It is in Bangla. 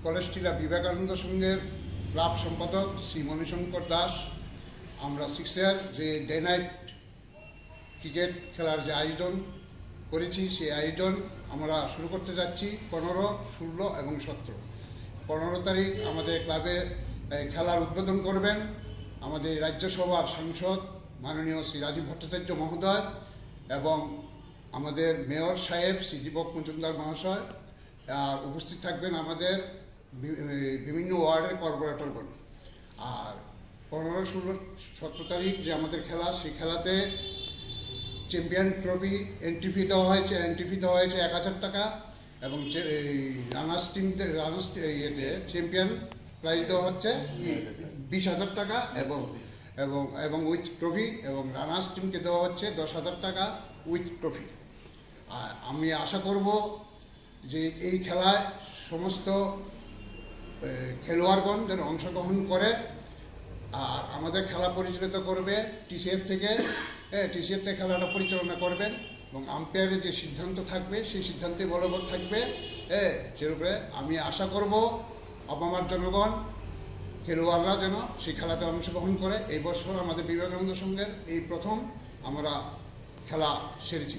কলেজটিলা বিবেকানন্দ সংঘের ক্লাব সম্পাদক শ্রী মণিশঙ্কর দাস। আমরা 6 ইয়ার যে ডে নাইট ক্রিকেট খেলার যে আয়োজন করেছি, সেই আয়োজন আমরা শুরু করতে যাচ্ছি 15, 16 এবং 17। 15 তারিখ আমাদের ক্লাবে খেলার উদ্বোধন করবেন আমাদের রাজ্যসভার সাংসদ মাননীয় শ্রী রাজীব ভট্টাচার্য মহোদয় এবং আমাদের মেয়র সাহেব শ্রী দীপক মজুমদার মহাশয়। আর উপস্থিত থাকবেন আমাদের বিভিন্ন ওয়ার্ডের কর্পোরেটরগণ। আর 15, 16, 17 তারিখ যে আমাদের খেলা, সেই খেলাতে চ্যাম্পিয়ন ট্রফি এন্ট্রি ফি দেওয়া হয়েছে 1000 টাকা এবং রানার্স চ্যাম্পিয়ন প্রাইজ দেওয়া হচ্ছে 20,000 টাকা এবং উইথ ট্রফি, এবং রানার্স টিমকে দেওয়া হচ্ছে 10,000 টাকা উইথ ট্রফি। আর আমি আশা করব যে এই খেলায় সমস্ত খেলোয়াড়গণ যেন অংশগ্রহণ করে। আর আমাদের খেলা পরিচালিত করবে টিসিএর থেকে খেলাটা পরিচালনা করবেন এবং আম্পায়ারের যে সিদ্ধান্ত থাকবে সেই সিদ্ধান্তে বলবৎ থাকবে। সেরূপে আমি আশা করব আপামার জনগণ, খেলোয়াড়রা যেন সেই খেলাতে অংশগ্রহণ করে। এই বছর আমাদের বিবেকানন্দ সংঘের এই প্রথম আমরা খেলা সেরেছি।